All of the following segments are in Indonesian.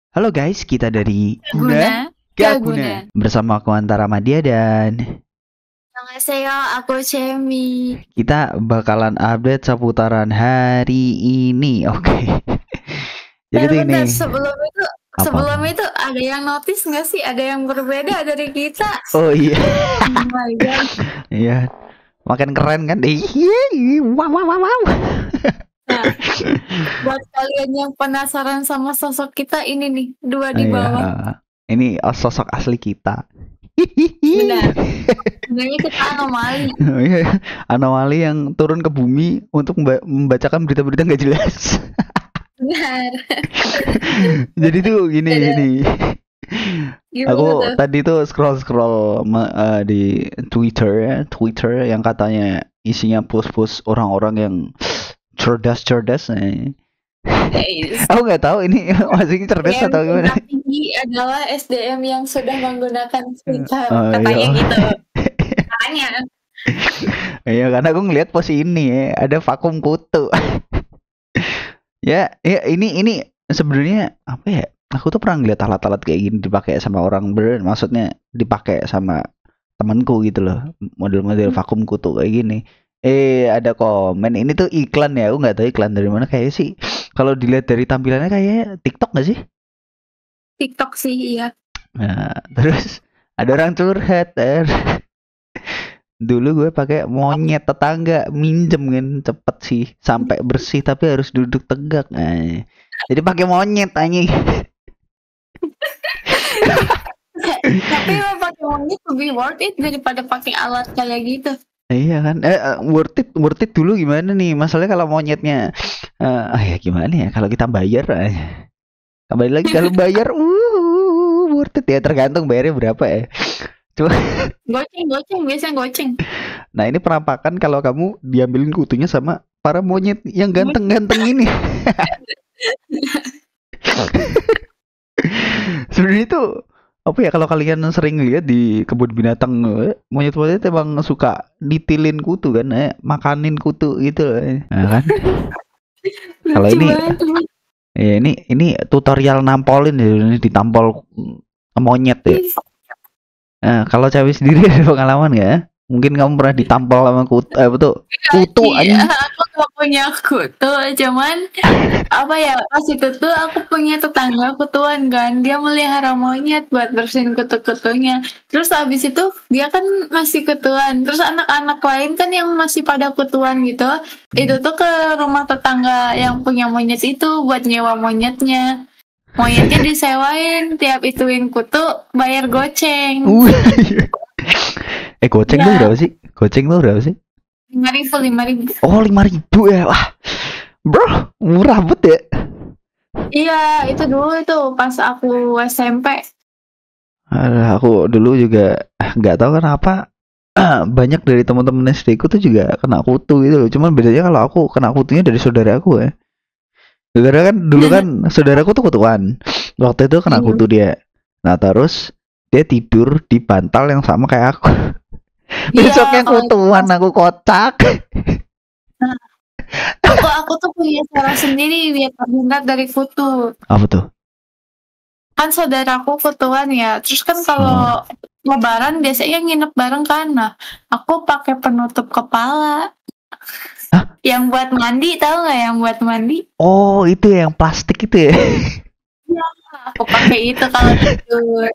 Halo guys, kita dari Guna, Gak gak Guna. guna. Bersama aku Antara Madia dan Annyeonghaseyo, aku Cemi. kita bakalan update seputaran hari ini. Oke. Jadi tuh ini Bentar, sebelum itu, apa? ada yang notice nggak sih? Ada yang berbeda dari kita? Oh iya, Oh my god. iya. Makin keren kan? Iya, wow wow wow wow. Nah, buat kalian yang penasaran sama sosok kita ini nih, dua di Iya, bawah. ini sosok asli kita. Benar. Sebenarnya kita anomali. Iya, anomali yang turun ke bumi untuk membacakan berita-berita nggak jelas. Benar. Jadi tuh gini Ada gini. gimana Aku tuh? tadi tuh scroll di Twitter yang katanya isinya post-post orang-orang yang cerdas-cerdas. Guys, Aku nggak tahu ini maksudnya cerdas yang atau gimana. tinggi adalah SDM yang sudah menggunakan Twitter, Oh katanya iya. gitu. Makanya. Iya karena aku ngeliat post ini ya, ada vakum kutu. Ya, ya ini sebenarnya apa ya? Aku tuh pernah ngeliat alat-alat kayak gini dipakai sama orang beneran, maksudnya dipakai sama temanku gitu loh, model-model vakum kutu kayak gini. Ada komen ini tuh iklan ya, aku nggak tahu iklan dari mana kayak sih. Kalau dilihat dari tampilannya kayak TikTok nggak sih? TikTok sih, iya. Nah, terus ada orang curhat. Dulu gue pakai monyet tetangga minjem kan cepet sih sampai bersih tapi harus duduk tegak. Jadi pakai monyet anjing. Tapi emang pakai monyet lebih worth it daripada pakai alat kayak gitu. Iya kan? Worth it dulu gimana nih? Masalahnya kalau monyetnya, ya gimana ya? Kalau kita bayar, kembali lagi kalau bayar, worth it ya. Tergantung bayarnya berapa ya. Cuma, Goceng, biasanya goceng. nah ini penampakan kalau kamu diambilin kutunya sama para monyet yang ganteng-ganteng ini. Sebenarnya itu apa ya, kalau kalian sering lihat di kebun binatang, monyet-monyet emang suka nitilin kutu kan, makanin kutu gitu, nah kan. Kalau Lucu ini banget. ya ini tutorial nampolin ya, ini ditampol monyet ya. Nah, kalau cewek sendiri ada pengalaman nggak? Mungkin kamu pernah ditampol sama kutu, betul kutu Iya, anjing. aku gak punya kutu, cuman apa ya, pas itu tuh aku punya tetangga kutuan kan, dia melihara monyet buat bersihin kutu-kutunya. Terus habis itu dia kan masih kutuan, terus anak-anak lain kan yang masih pada kutuan gitu, itu tuh ke rumah tetangga yang punya monyet itu buat nyewa monyetnya. Monyetnya disewain, tiap ituin kutu bayar goceng. Goceng tuh Ya, berapa sih? Goceng tuh berapa sih? 5.000, 5.000. Oh, 5.000 ya. Wah, bro, murah banget ya. Iya, itu dulu itu pas aku SMP. Aku dulu juga nggak tahu kenapa banyak dari teman-teman SD ku tuh juga kena kutu gitu loh. Cuman bedanya kalau aku kena kutunya dari saudara aku ya. Gara-gara kan dulu kan saudaraku tuh kutuan. Waktu itu kena Iya. kutu dia. Nah, terus dia tidur di bantal yang sama kayak aku. Iya, Besoknya kalau itu kutuan, pas aku kocak. nah, aku tuh punya cara sendiri biar terhindar dari kutu. Apa tuh? Kan saudaraku kutuan ya, terus kan Oh. kalau lebaran biasanya nginep bareng kan. Nah, aku pakai penutup kepala. Hah? Yang buat mandi, tahu nggak yang buat mandi? Oh, itu yang plastik itu ya. Iya, aku pakai itu kalau tidur.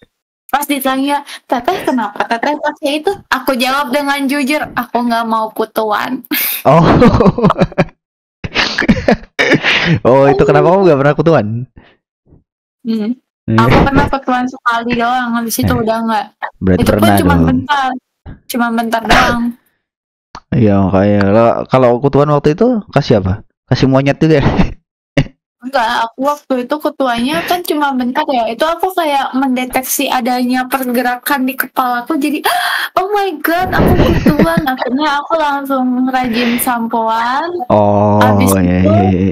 Pas ditanya, "Teteh kenapa Teteh pakai itu?" Aku jawab dengan jujur, "Aku nggak mau kutuan." Oh. Oh, itu kenapa kamu gak pernah kutuan? Hmm. Aku pernah kutuan sekali doang, habis itu udah nggak. Berarti Itu pun pernah dong. cuma bentar doang. Iya, kayak kalau kutuan waktu itu kasih apa? Kasih monyet juga ya? Enggak, aku waktu itu kutuannya kan cuma bentar ya. Itu aku kayak mendeteksi adanya pergerakan di kepalaku, jadi oh my god, aku kutuan. Akhirnya aku langsung rajin sampoan. Habis Oh, iya, itu iya, iya,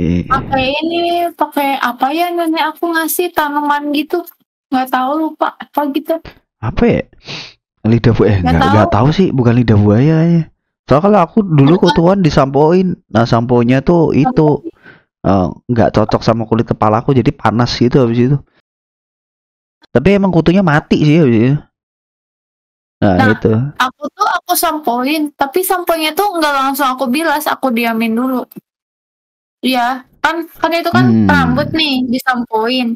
iya. pakai apa ya, nenek aku ngasih tanaman gitu. Nggak tahu, lupa apa gitu. Apa ya? Lidah buaya? Nggak Nggak tahu. tahu sih, bukan lidah buaya ya. Soalnya kalau aku dulu kutuan disampoin, nah samponya tuh itu nggak cocok sama kulit kepala aku, jadi panas gitu habis itu. Tapi emang kutunya mati sih habis itu. Nah, Nah, itu. aku sampoin, tapi samponya tuh nggak langsung aku bilas, aku diamin dulu. Iya, kan itu kan rambut nih disampoin.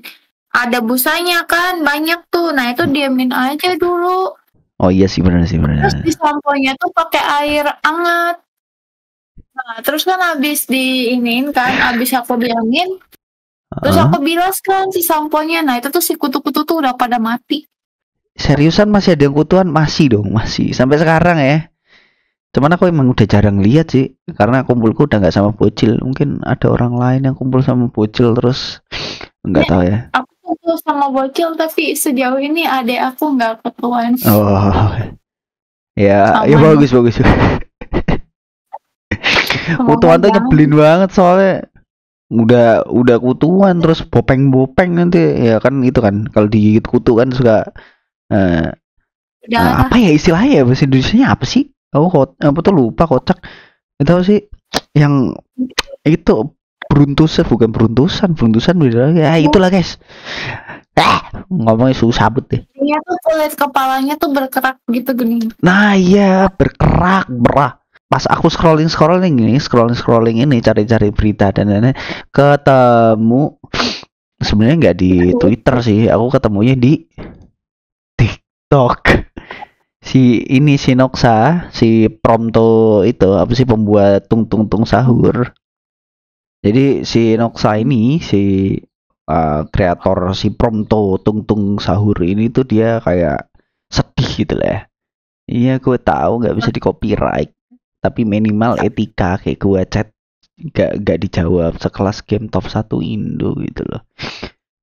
Ada busanya kan banyak tuh. Nah, itu diamin aja dulu. Oh iya sih benar sih benar. Terus disamponya tuh pakai air hangat. Nah, terus kan habis diinin kan, habis aku diamin, terus aku bilas kan si samponya. Nah, itu tuh si kutu-kutu tuh udah pada mati. Seriusan masih ada yang kutuan? Masih dong, masih. Sampai sekarang ya. Cuman aku emang udah jarang lihat sih, karena kumpulku udah nggak sama bocil. Mungkin ada orang lain yang kumpul sama bocil terus nggak tahu ya. Aku kumpul sama bocil, tapi sejauh ini adek aku nggak ketuan. Oh, ya, ya bagus. Kutuan tuh nyebelin banget soalnya. Udah kutuan terus bopeng nanti ya kan itu kan kalau digigit kutu kan suka apa ya istilahnya ya bahasa Indonesianya apa sih? Aku apa tuh lupa kocak. Itu apa sih yang itu beruntusan beda lagi. Itulah guys. Ngomongnya susah banget deh. Iya tuh kulit kepalanya tuh berkerak gitu gini. Nah iya berkerak pas aku scrolling ini cari-cari berita dan lain-lain ketemu sebenarnya nggak di Twitter sih, aku ketemunya di TikTok. Si Noxa, si Prompto itu apa sih pembuat tung sahur. Jadi si Noxa ini si kreator si Prompto tung sahur ini tuh dia kayak sedih gitu lah. Iya gue tahu nggak bisa di copyright. Tapi minimal etika kayak gue chat gak dijawab sekelas game top 1 Indo gitu loh.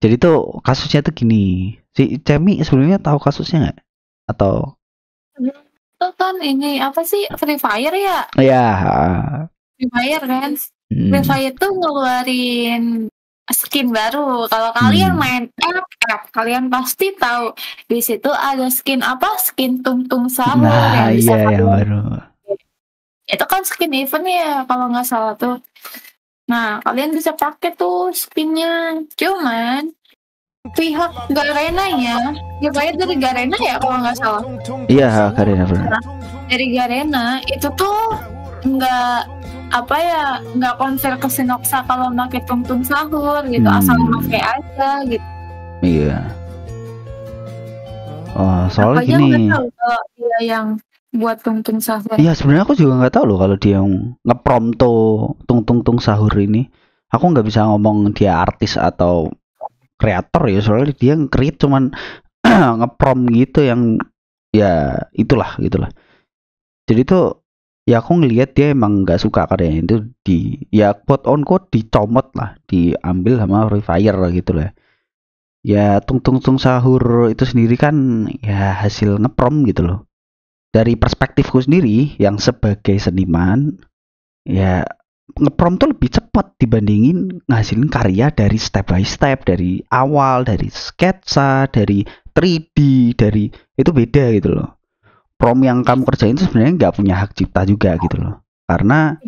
Jadi tuh kasusnya tuh gini, si Cemi sebenarnya tahu kasusnya nggak? Atau itu kan ini apa sih Free Fire ya? Iya. Free Fire kan. Free Fire tuh ngeluarin skin baru. Kalau kalian main app, kalian pasti tahu di situ ada skin apa? Skin tung sahur yang bisa yang baru. Itu kan skin event ya kalau nggak salah tuh. Nah, kalian bisa pakai tuh skinnya. Cuman pihak Garenanya, ya kayak dari Garena ya kalau nggak salah. Iya, Garena benar. Nah, dari Garena itu tuh nggak apa ya, nggak konser ke Sinoxa kalau pakai tung sahur gitu, asal pakai aja gitu. Iya. Oh, soalnya gini. Nggak tahu kalau dia yang buat tung sahur. Iya sebenarnya aku juga nggak tahu loh kalau dia yang ngeprompto tung sahur ini. Aku nggak bisa ngomong dia artis atau kreator ya, soalnya dia nge-create cuman ngeprom gitu yang ya itulah. Jadi tuh ya aku ngelihat dia emang nggak suka karyanya itu ya quote on quote dicomot lah, diambil sama Free Fire gitu lah. Ya tung sahur itu sendiri kan ya hasil ngeprom gitu loh. Dari perspektifku sendiri yang sebagai seniman ya ngeprom tuh lebih cepat dibandingin ngasilin karya dari step by step, dari awal, dari sketsa, dari 3D, dari itu beda gitu loh. Prom yang kamu kerjain itu sebenarnya nggak punya hak cipta juga gitu loh, karena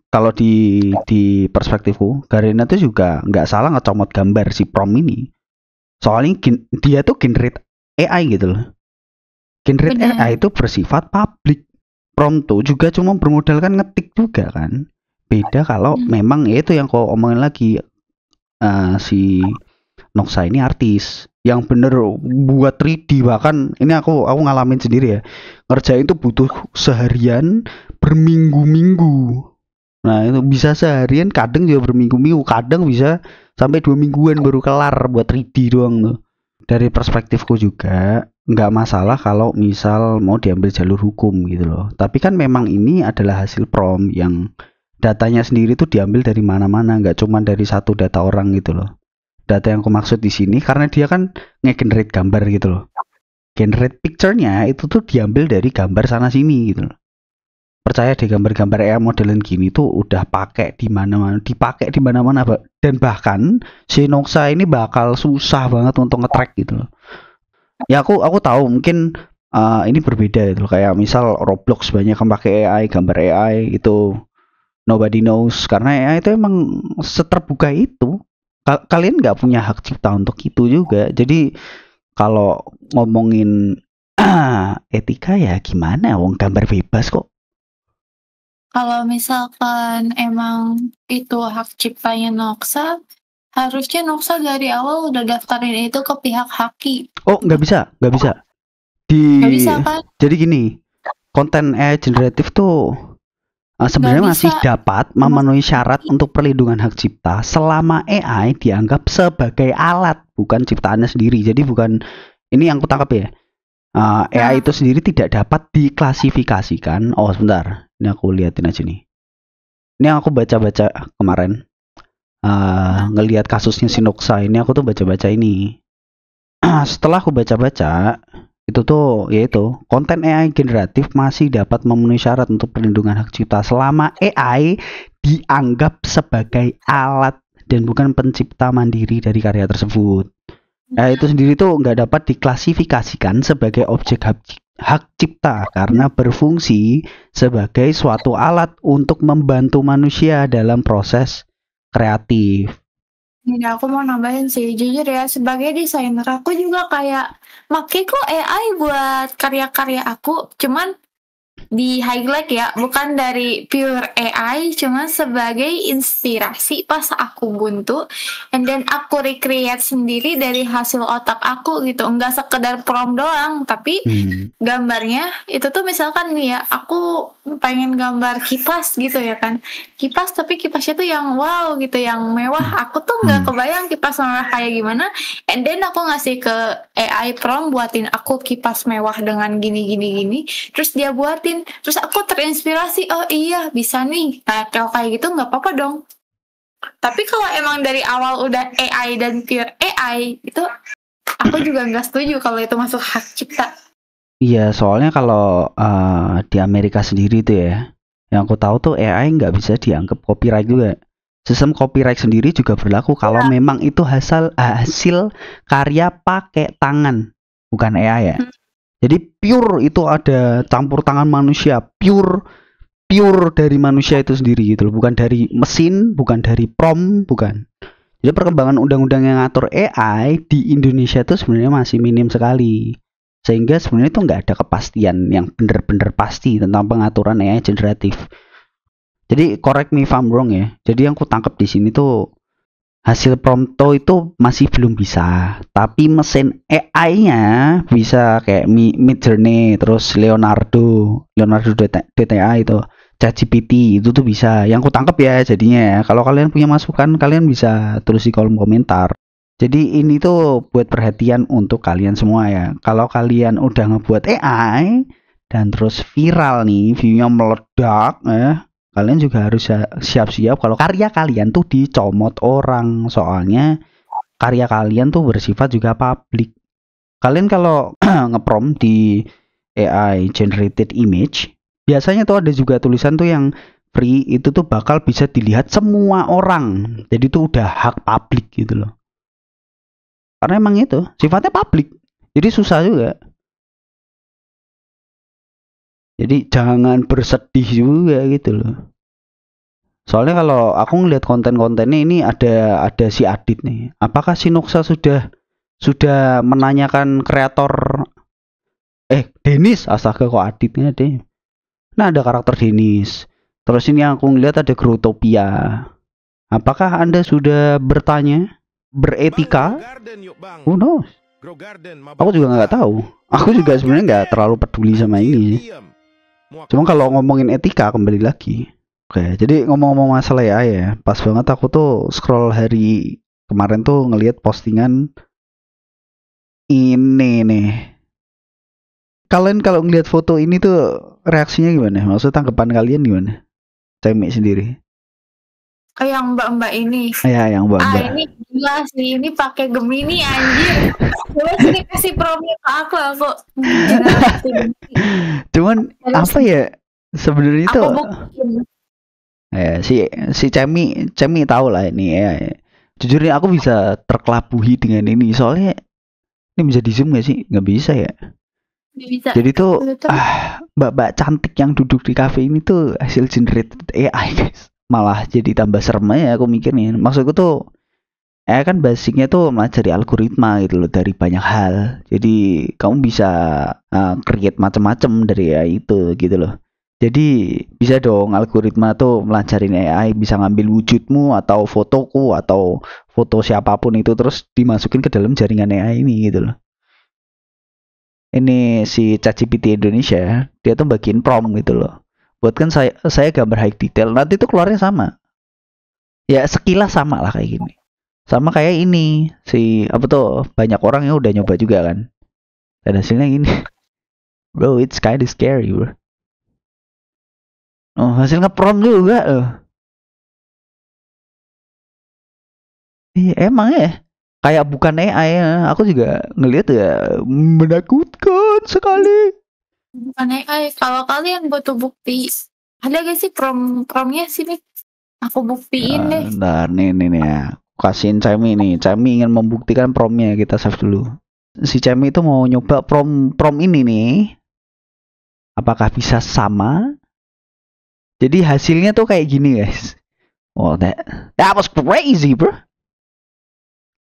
kalau di perspektifku Garena tuh juga nggak salah ngecomot gambar si prom ini, soalnya dia tuh generate AI gitu loh. Generate AI itu bersifat publik. Prompt tuh juga cuma bermodalkan ngetik juga kan. Beda kalau memang ya itu yang kau omongin lagi si Noxa ini artis yang bener buat 3D, bahkan ini aku ngalamin sendiri ya. Ngerjain itu butuh seharian berminggu-minggu. Nah itu bisa seharian, kadang juga berminggu-minggu, kadang bisa sampai 2 mingguan baru kelar buat 3D doang tuh. Dari perspektifku juga nggak masalah kalau misal mau diambil jalur hukum gitu loh. Tapi kan memang ini adalah hasil prom yang datanya sendiri tuh diambil dari mana-mana, nggak cuma dari satu data orang gitu loh. Data yang aku maksud di sini karena dia kan nge-generate gambar gitu loh. Generate picture-nya itu tuh diambil dari gambar sana sini gitu loh. Percaya deh, gambar-gambar AI modelan gini tuh udah pakai di mana-mana, dipakai di mana-mana, dan bahkan si Noxa ini bakal susah banget untuk nge-track gitu loh. Ya aku tahu mungkin ini berbeda gitu loh. Kayak misal Roblox banyak yang pakai AI, gambar AI itu nobody knows karena AI itu emang seterbuka itu. kalian nggak punya hak cipta untuk itu juga. Jadi kalau ngomongin etika ya gimana, wong gambar bebas kok. Kalau misalkan emang itu hak ciptanya Noxa, harusnya Noxa dari awal udah daftarin itu ke pihak Haki. Oh, nggak bisa. Nggak bisa kan? Jadi gini, konten AI generatif tuh sebenarnya Nggak masih bisa. dapat memenuhi syarat untuk perlindungan hak cipta selama AI dianggap sebagai alat, bukan ciptaannya sendiri. Jadi bukan, ini yang aku tangkap ya. AI itu sendiri tidak dapat diklasifikasikan. Oh sebentar, ini aku liatin aja nih. Ini yang aku baca-baca kemarin. Ngelihat kasusnya si Noxa ini, aku tuh baca-baca ini. Setelah aku baca-baca, itu tuh yaitu konten AI generatif masih dapat memenuhi syarat untuk perlindungan hak cipta selama AI dianggap sebagai alat dan bukan pencipta mandiri dari karya tersebut. Nah, itu sendiri tuh nggak dapat diklasifikasikan sebagai objek hak cipta karena berfungsi sebagai suatu alat untuk membantu manusia dalam proses kreatif. Ini aku mau nambahin sih, jujur ya, sebagai desainer aku juga kayak make kok AI buat karya-karya aku, cuman di highlight ya, bukan dari pure AI, cuman sebagai inspirasi pas aku buntu, and then aku recreate sendiri dari hasil otak aku gitu, enggak sekedar prompt doang, tapi gambarnya itu tuh misalkan nih ya, aku pengen gambar kipas gitu ya kan, kipas tapi kipasnya tuh yang wow gitu, yang mewah, aku tuh nggak kebayang kipas mewah kayak gimana, and then aku ngasih ke AI prompt buatin aku kipas mewah dengan gini, terus dia buatin, terus aku terinspirasi, oh iya bisa nih. Nah kalau kayak gitu nggak apa-apa dong. Tapi kalau emang dari awal udah AI dan pure AI itu, aku juga nggak setuju kalau itu masuk hak cipta. Iya, soalnya kalau di Amerika sendiri tuh ya, yang aku tahu tuh AI nggak bisa dianggap copyright juga. Sistem copyright sendiri juga berlaku kalau memang itu hasil karya pakai tangan, bukan AI ya. Jadi pure itu ada campur tangan manusia, pure dari manusia itu sendiri gitu loh, bukan dari mesin, bukan dari prompt, bukan. Jadi perkembangan undang-undang yang ngatur AI di Indonesia itu sebenarnya masih minim sekali. Sehingga sebenarnya itu nggak ada kepastian yang benar-benar pasti tentang pengaturan AI generatif. Jadi correct me if I'm wrong ya. Jadi yang ku tangkap di sini tuh hasil prompto itu masih belum bisa, tapi mesin AI-nya bisa kayak Midjourney, terus Leonardo DTA itu, ChatGPT itu tuh bisa. Yang ku tangkap ya jadinya ya. Kalau kalian punya masukan, kalian bisa tulis di kolom komentar. Jadi ini tuh buat perhatian untuk kalian semua ya. Kalau kalian udah ngebuat AI dan terus viral nih, view-nya meledak ya, kalian juga harus siap-siap kalau karya kalian tuh dicomot orang, soalnya karya kalian tuh bersifat juga publik. Kalian kalau ngeprompt di AI generated image, biasanya tuh ada juga tulisan tuh yang free, itu tuh bakal bisa dilihat semua orang. Jadi tuh udah hak publik gitu loh. Karena emang itu sifatnya publik, jadi susah juga. Jadi jangan bersedih juga gitu loh. Soalnya kalau aku ngeliat konten-kontennya ini ada si Adit nih. Apakah si Noxa sudah menanyakan kreator Denis, astaga kok Aditnya deh. Nah ada karakter Denis. Terus ini yang aku ngeliat ada Growtopia. Apakah Anda sudah bertanya beretika? Who knows? Aku juga nggak tahu. Aku juga sebenarnya nggak terlalu peduli sama ini. Cuma kalau ngomongin etika kembali lagi. Oke, jadi ngomong-ngomong masalah ya, pas banget aku tuh scroll hari kemarin tuh ngelihat postingan ini nih. Kalian kalau ngelihat foto ini tuh reaksinya gimana? Maksudnya tanggapan kalian gimana? Cemik sendiri. Kayak yang mbak-mbak ini. Ya, yang mbak-mbak. Ini gila sih, ini pakai Gemini anjir. Coba sini kasih promnya ke aku. Cuman apa ya? Sebenarnya itu si Cemi tahu lah ini ya. Jujur nih aku bisa terkelabuhi dengan ini, soalnya ini bisa di zoom gak sih? Nggak bisa ya. Bisa. Jadi tuh mbak-mbak cantik yang duduk di cafe ini tuh hasil generated AI guys. Malah jadi tambah serem ya aku mikirnya. Maksudku tuh kan basicnya tuh melajari algoritma gitu loh dari banyak hal. Jadi kamu bisa create macam-macam dari AI itu gitu loh. Jadi bisa dong algoritma tuh melajarin AI, bisa ngambil wujudmu atau fotoku atau foto siapapun itu terus dimasukin ke dalam jaringan AI ini gitu loh. Ini si ChatGPT Indonesia, dia tuh bagiin prompt gitu loh. Buatkan saya gambar high detail, nanti tuh keluarnya sama. Ya sekilas sama lah kayak gini. Sama kayak ini si apa tuh banyak orang yang udah nyoba juga kan. Dan hasilnya gini. Bro, it's kind of scary, bro. Oh, hasil nge-prompt juga loh. Iya, emang ya. Kayak bukan AI ya. Aku juga ngelihat ya menakutkan sekali. Bukan AI. Kalau kalian butuh bukti, ada gak sih promnya sini? Aku buktiin deh. Bentar, nih ya. Kasihin Cemi nih. Cemi ingin membuktikan promnya. Kita save dulu. Si Cemi itu mau nyoba prom ini nih. Apakah bisa sama? Jadi hasilnya tuh kayak gini guys. Oh, that was crazy, bro.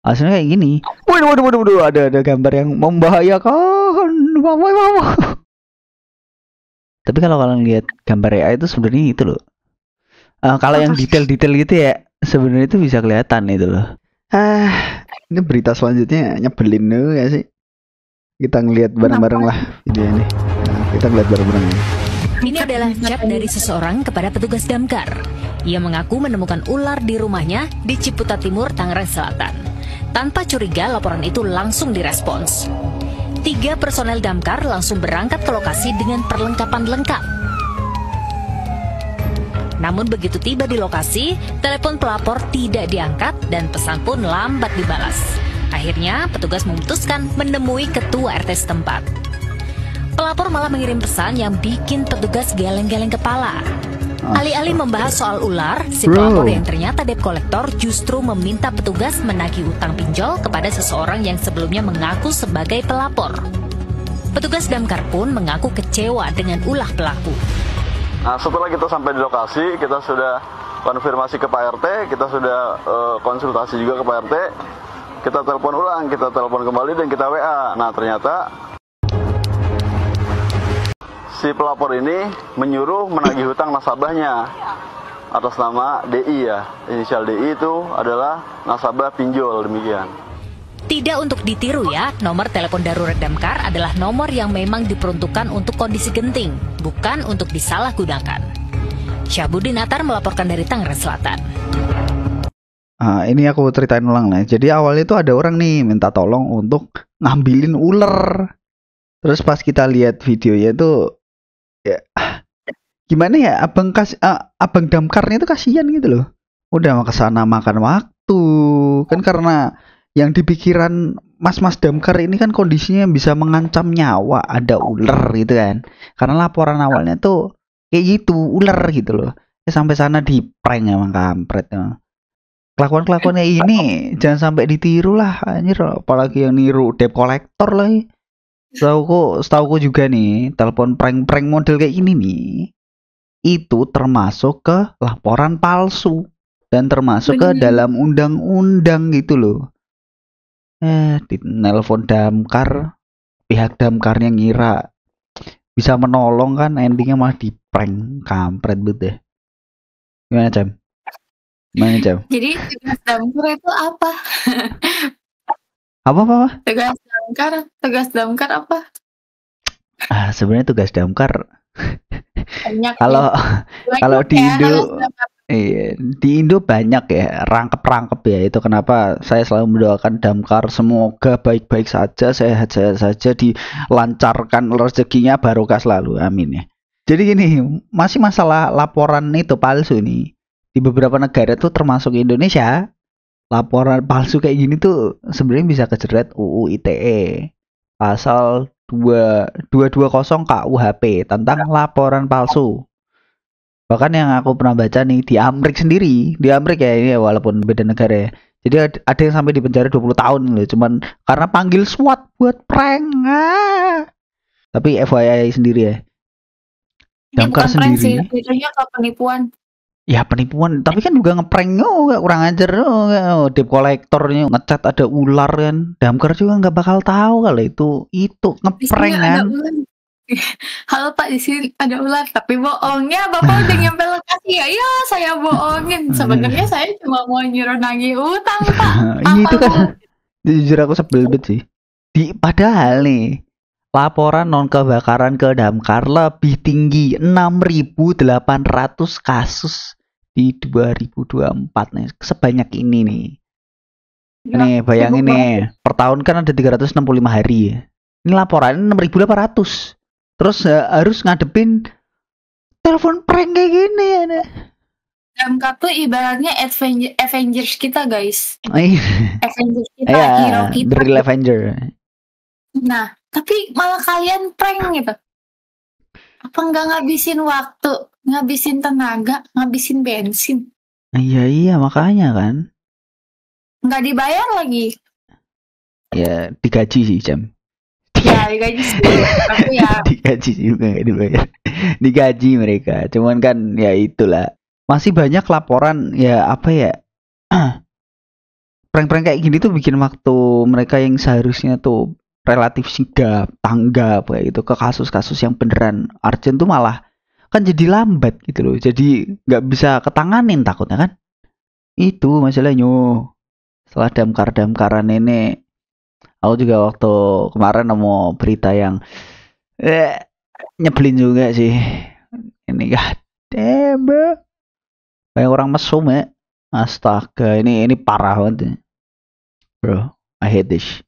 Hasilnya kayak gini. Waduh, ada gambar yang membahayakan. Wow. Tapi kalau kalian lihat gambar AI itu sebenarnya itu loh. Kalau yang detail-detail gitu ya, sebenarnya itu bisa kelihatan itu loh. Ini berita selanjutnya nyebelin dulu ya sih. Kita ngelihat bareng-bareng lah video ini. Kita ngeliat bareng-bareng. Ini adalah chat dari seseorang kepada petugas damkar. Ia mengaku menemukan ular di rumahnya di Ciputat Timur, Tangerang Selatan. Tanpa curiga, laporan itu langsung direspons. 3 personel damkar langsung berangkat ke lokasi dengan perlengkapan lengkap. Namun begitu tiba di lokasi, telepon pelapor tidak diangkat dan pesan pun lambat dibalas. Akhirnya, petugas memutuskan menemui ketua RT setempat. Pelapor malah mengirim pesan yang bikin petugas geleng-geleng kepala. Alih-alih membahas soal ular, si pelapor yang ternyata debt collector justru meminta petugas menagih utang pinjol kepada seseorang yang sebelumnya mengaku sebagai pelapor. Petugas damkar pun mengaku kecewa dengan ulah pelaku. Nah, setelah kita sampai di lokasi, kita sudah konfirmasi ke Pak RT, kita sudah konsultasi juga ke Pak RT, kita telepon ulang, kita telepon kembali dan kita WA. Nah, ternyata si pelapor ini menyuruh menagih hutang nasabahnya atas nama DI ya. Inisial DI itu adalah nasabah pinjol, demikian. Tidak untuk ditiru ya, nomor telepon darurat damkar adalah nomor yang memang diperuntukkan untuk kondisi genting, bukan untuk disalahgunakan. Syahbudin Atar melaporkan dari Tangerang Selatan. Ini aku ceritain ulang nih. Jadi awalnya itu ada orang nih minta tolong untuk ngambilin ular. Terus pas kita lihat videonya itu ya gimana ya, abang damkarnya itu kasihan gitu loh. Udah mau kesana makan waktu kan, karena yang di pikiran mas-mas damkar ini kan kondisinya bisa mengancam nyawa, ada ular gitu kan. Karena laporan awalnya tuh kayak gitu, ular gitu loh. Sampai sana di prank emang kampret ya. Kelakuan-kelakuannya ini jangan sampai ditiru lah anjir, apalagi yang niru debt collector lagi. Setauku juga nih, telepon prank model kayak ini nih, itu termasuk ke laporan palsu dan termasuk ke dalam undang-undang gitu loh. Di nelpon damkar, pihak damkarnya ngira bisa menolong kan, endingnya malah di prank, kampret banget deh. Gimana Cem? Jadi tugas damkar itu apa? Apa? Tugas damkar apa? Sebenarnya tugas damkar Banyak. kalau di Indo, di Indo banyak ya, rangkep ya. Itu kenapa saya selalu mendoakan damkar semoga baik-baik saja, sehat-sehat saja, dilancarkan rezekinya, barokah selalu, amin ya. Jadi gini, masih masalah laporan itu palsu nih. Di beberapa negara tuh termasuk Indonesia, laporan palsu kayak gini tuh sebenarnya bisa kejerat UU ITE pasal 220 KUHP tentang laporan palsu. Bahkan yang aku pernah baca nih, di Amrik ya, ini walaupun beda negara ya. Jadi ada yang sampai di penjara 20 tahun loh, cuman karena panggil SWAT buat prank. Tapi FYI sendiri ya, damkar sendiri. Jadinya ke penipuan. Ya penipuan, tapi kan juga ngeprank kurang ajar debt collectornya ngecat ada ular kan. Damkar juga nggak bakal tahu kalau itu Di ngeprank sini kan. ada ular. Halo Pak, di sini ada ular, tapi bohongnya Bapak udah nyampe lokasi ya? Ya, saya bohongin. Sebenarnya saya cuma mau nyuruh nagih utang, Pak. Iya itu Apa kan. Jujur aku sebel banget sih. Padahal nih laporan non kebakaran ke Damkar lebih tinggi 6.800 kasus di 2024 nih, sebanyak ini nih. Nih bayangin nih, per tahun kan ada 365 hari ya. Ini laporannya 6.800. Terus harus ngadepin telepon prank kayak gini ya. Damkar tuh ibaratnya Avengers kita, guys. Avengers kita, hero Iya, kita. The Real Avenger. Nah, tapi malah kalian prank gitu. Apa nggak ngabisin waktu, ngabisin tenaga, ngabisin bensin? Iya makanya kan. Nggak dibayar lagi. Ya digaji sih Jam. Ya digaji sih, tapi ya Digaji juga nggak dibayar. Digaji mereka. Cuman kan ya itulah. Masih banyak laporan ya apa ya. Prank-prank kayak gini tuh bikin waktu mereka yang seharusnya tuh relatif sigap, tanggap kayak gitu ke kasus-kasus yang beneran urgent tuh malah kan jadi lambat gitu loh. Jadi nggak bisa ketanganin takutnya kan. Itu masalahnya. Setelah damkar-damkaran ini, aku juga waktu kemarin nemu berita yang nyebelin juga sih. Ini damn bro. Kayak orang mesum ya. Astaga, ini parah banget. Bro, I hate this.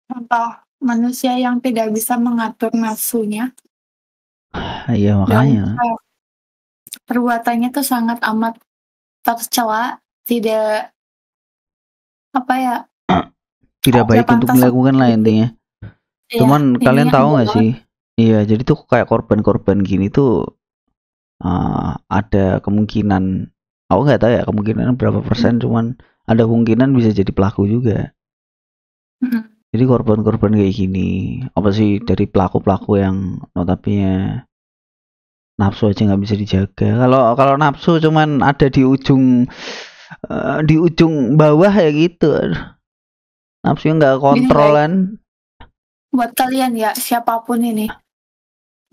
contoh manusia yang tidak bisa mengatur nafsunya. Iya makanya. Dan perbuatannya tuh sangat amat tercela, tidak apa ya? Tidak baik untuk melakukan lah intinya. Cuman Ya, kalian tahu nggak bohong. sih? Iya, jadi tuh kayak korban-korban gini tuh ada kemungkinan, aku nggak tahu ya kemungkinan berapa persen, cuman ada kemungkinan bisa jadi pelaku juga. Jadi korban-korban kayak gini, apa sih dari pelaku-pelaku yang notabene nafsu aja nggak bisa dijaga. Kalau nafsu cuman ada di ujung bawah ya gitu. Nafsunya nggak kontrolan. Buat kalian ya, siapapun ini,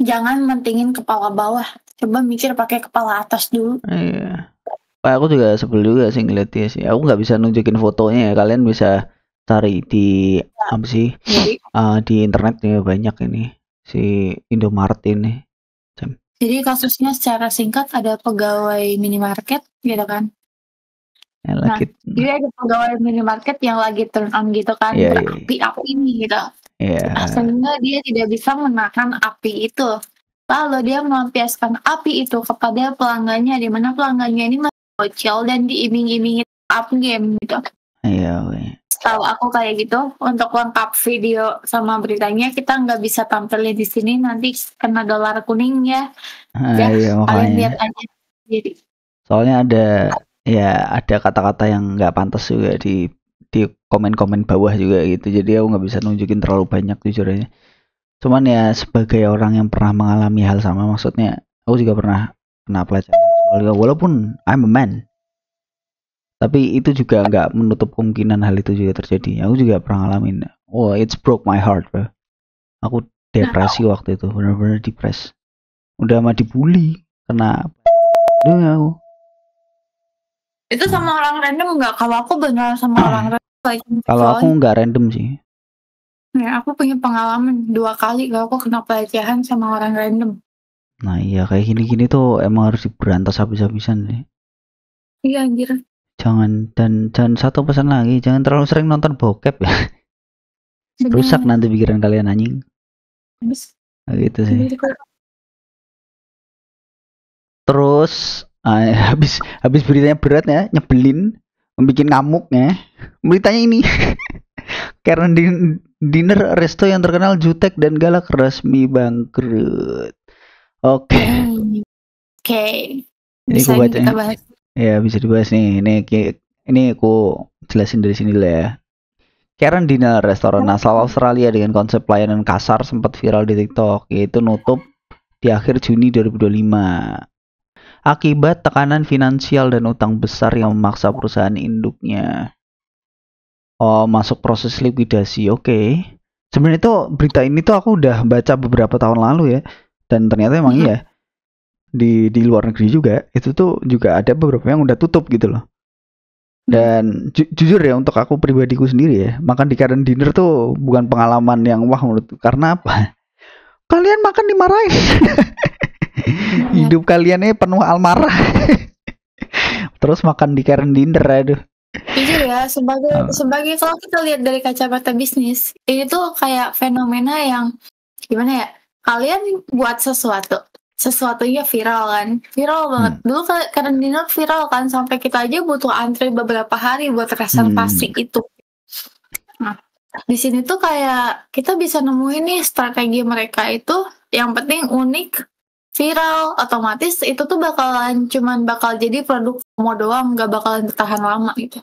jangan mentingin kepala bawah. Coba mikir pakai kepala atas dulu. Iya. Aku juga sebel juga sih ngeliatnya sih. Aku nggak bisa nunjukin fotonya ya. Kalian bisa cari di apa sih? Di internet ya banyak ini si Indomaret ini. Jadi kasusnya secara singkat ada pegawai minimarket gitu kan. Jadi ada pegawai minimarket yang lagi turn on gitu kan, berapi-api ini gitu. Sehingga dia tidak bisa menahan api itu. Lalu dia melampiaskan api itu kepada pelanggannya, di mana pelanggannya ini masih bocil dan diiming-imingi up game gitu. Tahu aku kayak gitu. Untuk lengkap video sama beritanya kita nggak bisa tampilin di sini, nanti kena dolar kuning ya. Kalian lihat aja. Jadi. Soalnya ada kata-kata yang nggak pantas juga di komen-komen bawah juga gitu. Jadi aku nggak bisa nunjukin terlalu banyak jujur aja. Cuman ya sebagai orang yang pernah mengalami hal sama, maksudnya aku juga pernah kena pelecehan seksual walaupun I'm a man. Tapi itu juga nggak menutup kemungkinan hal itu juga terjadi. Aku juga pernah ngalamin. It's broke my heart, bro. Aku depresi waktu itu, benar-benar depres. Udah mah dibully karena aku. Itu sama orang random nggak? Kalau aku beneran sama orang random. Kalau aku nggak random sih. Ya, aku punya pengalaman 2 kali kalau aku kena pelecehan sama orang random. Nah iya kayak gini-gini tuh emang harus diberantas habis-habisan sih. Iya anjir. Jangan satu pesan lagi, jangan terlalu sering nonton bokep ya. Rusak nanti pikiran kalian anjing. Gitu sih. Terus habis beritanya berat ya, nyebelin, membuat ngamuk ya. Beritanya ini. Karena dinner resto yang terkenal jutek dan galak resmi bangkrut. Oke. Bisa kita bahas. Ya bisa dibahas nih. Ini aku jelasin dari sini lah ya. Karen Dinner, restoran asal Australia dengan konsep pelayanan kasar sempat viral di TikTok, yaitu nutup di akhir Juni 2025. akibat tekanan finansial dan utang besar yang memaksa perusahaan induknya masuk proses likuidasi. Oke. Sebenarnya itu berita ini tuh aku udah baca beberapa tahun lalu ya, dan ternyata emang iya di luar negeri juga itu tuh juga ada beberapa yang udah tutup gitu loh. Dan jujur ya, untuk aku pribadiku sendiri ya, makan di Karen Dinner tuh bukan pengalaman yang wah menurutku. Karena apa? Kalian makan dimarahin. Hidup kalian penuh amarah. Terus makan di Karen Dinner, aduh. Jujur ya, sebagai kalau kita lihat dari kacamata bisnis, ini tuh kayak fenomena yang gimana ya? Kalian buat sesuatunya viral kan, viral banget. Dulu Karen Dinner viral kan, sampai kita aja butuh antri beberapa hari buat reservasi itu. Nah, di sini tuh kayak kita bisa nemuin nih strategi mereka itu, yang penting unik, viral, otomatis itu tuh cuman bakal jadi produk FOMO doang, gak bakalan bertahan lama gitu.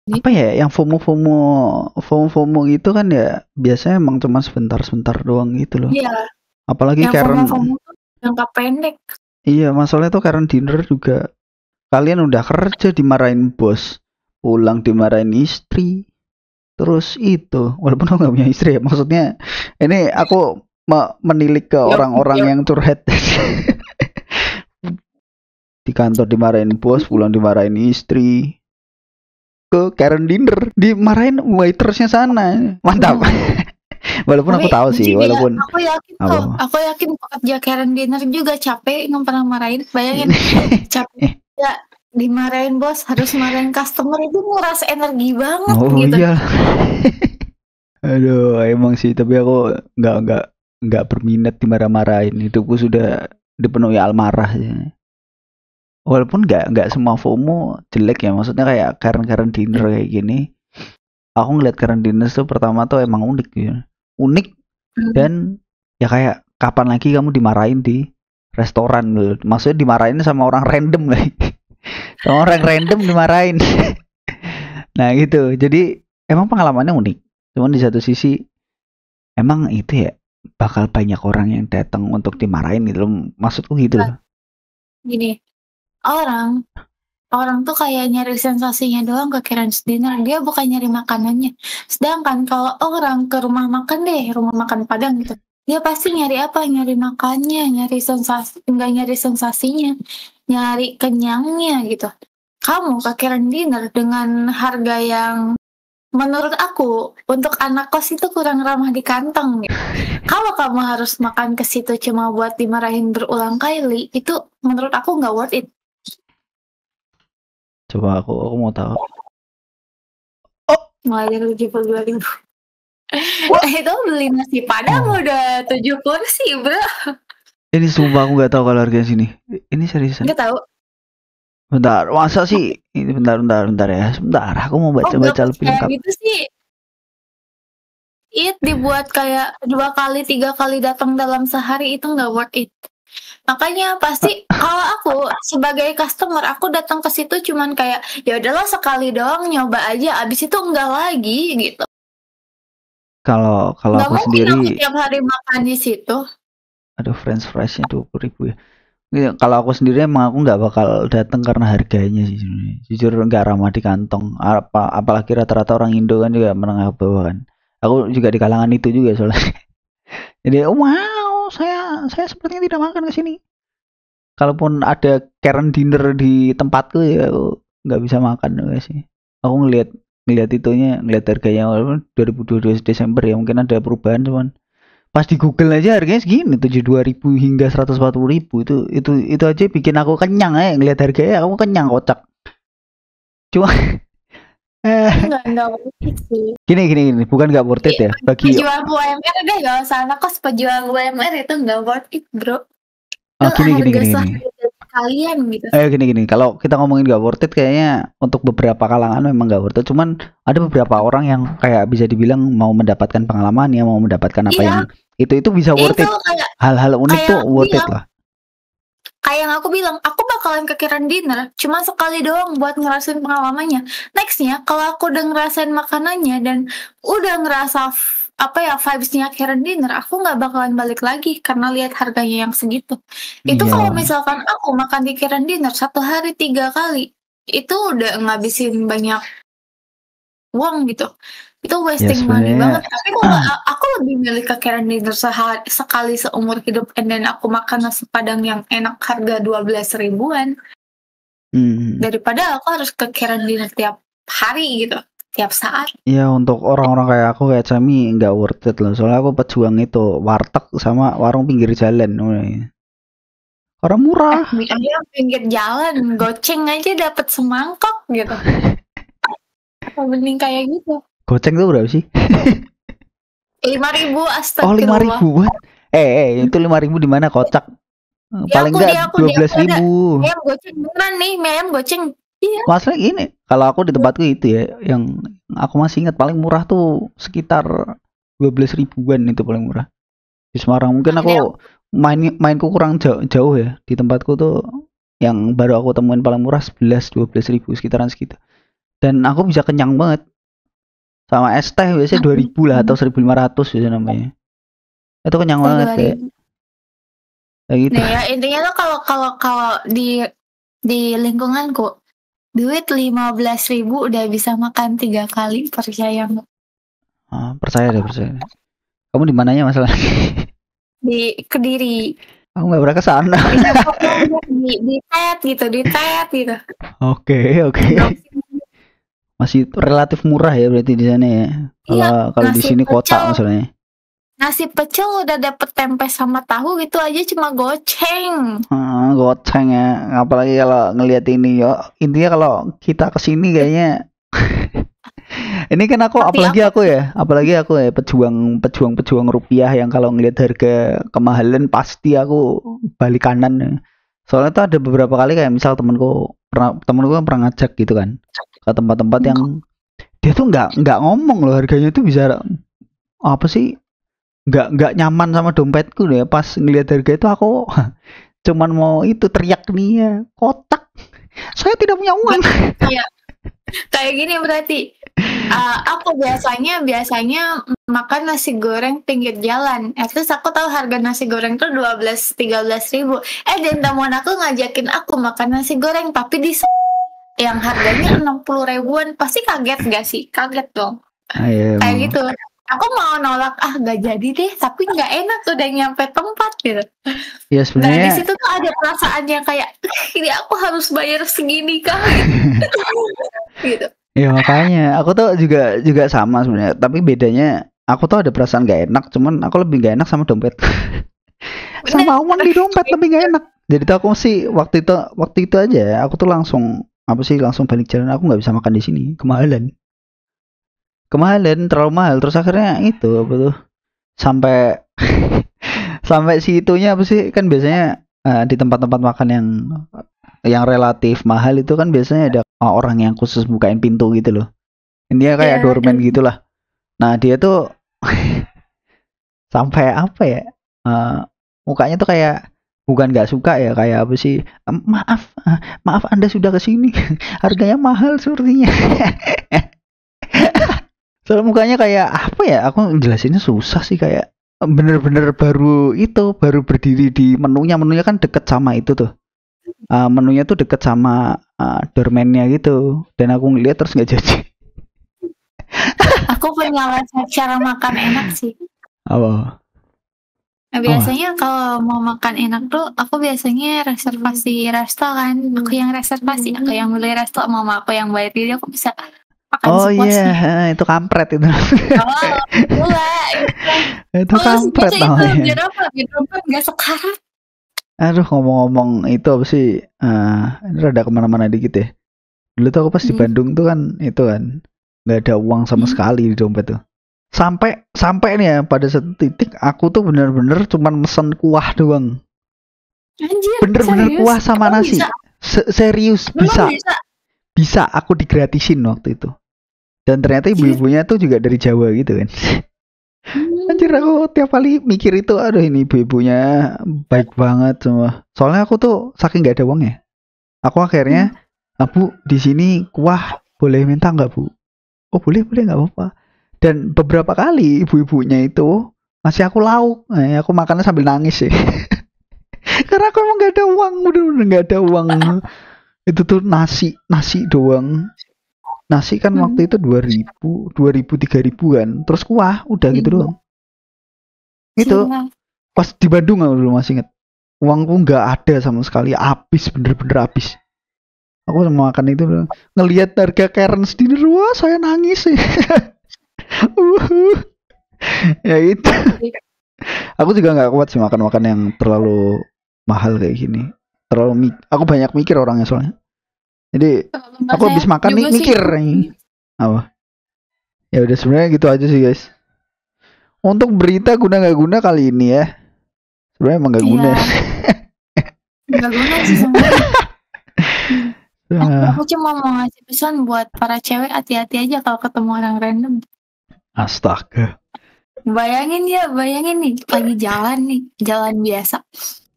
Apa ya yang FOMO gitu kan ya, biasanya emang cuma sebentar doang gitu loh. Iya. Apalagi yang Karen FOMO tuh jangka pendek. Iya, masalahnya tuh Karen Dinner juga, kalian udah kerja dimarahin bos, pulang dimarahin istri, terus itu walaupun aku gak punya istri ya, maksudnya ini aku menilik ke orang-orang yang curhat. Di kantor dimarahin bos, pulang dimarahin istri, ke Karen Dinner dimarahin waitersnya sana. Mantap. Walaupun aku tahu sih, walaupun aku yakin pekerja Karen Dinner juga capek nggak pernah marahin. Bayangin capek ya dimarahin bos, harus marahin customer, itu nguras energi banget gitu. Iya. Aduh, emang sih, tapi aku nggak berminat dimarah-marahin. Hidupku sudah dipenuhi amarah ya. Walaupun nggak semua FOMO jelek ya, maksudnya kayak Karen Dinner kayak gini. Aku ngeliat Karen Dinner tuh pertama tuh emang unik ya. Unik dan ya kayak kapan lagi kamu dimarahin di restoran loh. Maksudnya dimarahin sama orang random lah. Sama orang random dimarahin. Nah gitu. Jadi emang pengalamannya unik. Cuman di satu sisi emang itu ya bakal banyak orang yang datang untuk dimarahin gitu loh. Maksudku gitu loh. Gini, orang tuh kayak nyari sensasinya doang ke Karen Dinner, dia bukan nyari makanannya. Sedangkan kalau orang ke rumah makan rumah makan Padang gitu, dia pasti nyari apa? Nyari makannya, nyari sensasi, enggak nyari sensasinya, nyari kenyangnya gitu. Kamu ke Karen Dinner dengan harga yang menurut aku untuk anak kos itu kurang ramah di kantong gitu. Kalau kamu harus makan ke situ cuma buat dimarahin berulang kali, itu menurut aku nggak worth it. Coba aku mau tahu. Mulai dari 72.000. Itu beli nasi Padang udah 7 kursi bro. Ini sumpah aku nggak tahu kalau harganya sini. Ini seriusan. Nggak tahu. Bentar, masa sih? Ini bentar ya. Sebentar, aku mau baca lebih lengkap. Gitu sih. Dibuat kayak 2 kali 3 kali datang dalam sehari, itu nggak worth it. Makanya pasti kalau aku sebagai customer, aku datang ke situ cuman kayak ya udahlah sekali doang nyoba aja, abis itu enggak lagi gitu. Kalau aku sendiri aku tiap hari makan di situ. Aduh, French fries-nya 20.000 ya. Kalau aku sendiri emang aku nggak bakal datang karena harganya sih sebenarnya. Jujur nggak ramah di kantong. Apalagi rata-rata orang Indo kan juga menengah bawah kan. Aku juga di kalangan itu juga soalnya. Jadi wow, saya sepertinya tidak makan ke sini. Kalaupun ada Karen Dinner di tempatku ya aku nggak bisa makan juga sih. Aku ngelihat harganya walaupun 2022 Desember ya, mungkin ada perubahan, cuman pas di Google aja harganya segini, 72.000 hingga 140.000. Itu aja bikin aku kenyang ya, ngelihat harganya aku kenyang kocak. Cuma enggak worth it sih. Gini, bukan nggak worth it ya. Bagi pejuang UMR deh, gak usah anak kos, pejuang UMR itu nggak worth it bro. Gini. Kalian gitu. Gini. Kalau kita ngomongin nggak worth it, kayaknya untuk beberapa kalangan memang nggak worth it. Cuman ada beberapa orang yang kayak bisa dibilang mau mendapatkan pengalaman ya, mau mendapatkan apa yang itu bisa worth it. Hal-hal unik tuh worth it lah. Kayak yang aku bilang, aku bakalan ke Karen Dinner cuma sekali doang buat ngerasain pengalamannya. Nextnya kalau aku udah ngerasain makanannya dan udah ngerasa vibes-nya Karen Dinner, aku nggak bakalan balik lagi karena lihat harganya yang segitu. Itu Iya. kalau misalkan aku makan di Karen Dinner 1 hari 3 kali, itu udah ngabisin banyak uang gitu. Itu wasting money sebenarnya- banget. Tapi kalau aku lebih milih ke Karen Dinner sekali seumur hidup, and then aku makan nasi padang yang enak harga 12 ribuan daripada aku harus ke Karen Dinner tiap hari gitu, tiap saat. Ya untuk orang-orang kayak aku kayak Cami nggak worth it loh. Soalnya aku pejuang itu warteg sama warung pinggir jalan. Orang murah. Mie ayam pinggir jalan, goceng aja dapat semangkok gitu. Apa mending kayak gitu? Goceng tuh berapa sih? 5.000, Oh astagfirullah. 5.000 buat. Itu 5.000 di mana kocak? Paling enggak 12.000. Mie ayam goceng beneran nih, mie ayam goceng. Iya. Masalah gini, kalau aku di tempatku itu ya, yang aku masih ingat paling murah tuh sekitar 12 ribuan itu paling murah. Di Semarang mungkin aku mainku kurang jauh ya. Di tempatku tuh yang baru aku temuin paling murah 11-12 ribu sekitaran segitu. Dan aku bisa kenyang banget. Sama es teh biasanya 2.000 lah atau 1.500 biasanya namanya. Itu kenyang banget kayak gitu. Nah ya intinya tuh kalau di lingkunganku duit 15.000 udah bisa makan 3 kali, percaya nggak? Percaya deh. Kamu di mananya masalah? Di Kediri. Aku nggak pernah kesana. di tet gitu. Oke. Masih relatif murah ya berarti di sana ya. Kalau di sini kota masalahnya. Nasi pecel udah dapet tempe sama tahu gitu aja cuma goceng. Goceng ya. Apalagi kalau ngelihat ini ya. Intinya kalau kita kesini kayaknya ini kan apalagi aku ya pejuang rupiah yang kalau ngelihat harga kemahalan pasti aku balik kanan. Soalnya tuh ada beberapa kali kayak misal temenku pernah ngajak gitu kan ke tempat-tempat yang dia tuh nggak ngomong loh harganya tuh bisa apa sih, nggak nyaman sama dompetku deh pas ngelihat harga itu. Aku cuman mau itu teriak nih ya, kotak saya tidak punya uang. Kayak gini berarti aku biasanya makan nasi goreng pinggir jalan. Terus aku tahu harga nasi goreng tuh 12-13 ribu. Dan teman aku ngajakin aku makan nasi goreng tapi di yang harganya 60 ribuan. Pasti kaget gak sih? Kaget dong. Kayak gitu. Aku mau nolak, gak jadi deh, tapi gak enak udah nyampe tempat gitu. Ya sebenarnya. Nah di situ tuh ada perasaannya kayak ini aku harus bayar segini kah? Gitu. Ya makanya aku tuh juga sama sebenarnya, tapi bedanya aku tuh ada perasaan gak enak, cuman aku lebih gak enak sama dompet. Sama uang di dompet lebih gak enak. Jadi tuh aku sih waktu itu aja aku tuh langsung balik jalan. Aku nggak bisa makan di sini, kemahalan terlalu mahal. Terus akhirnya itu apa tuh sampai situnya apa sih, kan biasanya di tempat-tempat makan yang relatif mahal itu kan biasanya ada orang yang khusus bukain pintu gitu loh. Intinya kayak doorman gitulah. Nah dia tuh sampai apa ya, mukanya tuh kayak bukan nggak suka ya, kayak apa sih, maaf Anda sudah kesini harganya mahal sepertinya. Soalnya mukanya kayak apa ya, aku jelasinnya susah sih, kayak bener-bener baru berdiri di menunya kan deket sama itu tuh. Menunya tuh deket sama doorman-nya gitu, dan aku ngeliat terus nggak jadi. Aku punya cara makan enak sih. Apa? Nah, biasanya kalau mau makan enak tuh aku biasanya reservasi resto kan. Aku yang reservasi, aku yang beli resto, mama aku yang bayar, jadi aku bisa makan sepuasnya. Itu kampret itu. Itu kampret namanya. Biar apa? Biar dompet nggak sekarat. Aduh, ngomong-ngomong itu apa sih? Ini rada kemana-mana dikit ya. Dulu tuh aku pas di Bandung tuh kan itu kan nggak ada uang sama sekali di dompet tuh. Sampai nih ya pada satu titik aku tuh bener-bener cuman mesen kuah doang. Anjir, bener-bener kuah sama nasi. Serius bisa aku digratisin waktu itu. Dan ternyata ibu-ibunya tuh juga dari Jawa gitu kan. Anjir, aku tiap kali mikir itu, aduh ini ibu-ibunya baik banget semua. Soalnya aku tuh saking nggak ada uangnya, aku akhirnya, Bu di sini kuah boleh minta nggak Bu? Oh boleh nggak apa-apa. Dan beberapa kali ibu-ibunya itu masih aku lauk. Aku makannya sambil nangis sih. Karena aku emang gak ada uang, bener-bener gak ada uang. Itu tuh nasi doang. Nasi kan waktu itu 2000, 3000 kan. Terus kuah, udah gitu doang. Itu pas di Bandung aku dulu masih inget. Uangku nggak ada sama sekali, habis, bener-bener habis. Aku sama makan itu ngelihat harga Cairns dinner, wah saya nangis sih. Ya itu. Aku juga nggak kuat sih makan yang terlalu mahal kayak gini. Aku banyak mikir orangnya soalnya. Jadi aku habis makan nih mikir apa. Ya udah sebenarnya gitu aja sih guys. Untuk berita guna nggak guna kali ini ya. Sebenarnya emang nggak guna. Nggak guna sih sebenarnya. Aku cuma mau ngasih pesan buat para cewek, hati-hati aja kalau ketemu orang random. Astaga. Bayangin nih lagi jalan biasa.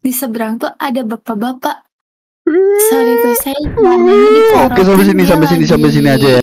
Di seberang tuh ada bapak-bapak. Sorry tuh saya Oke, sampai sini aja ya.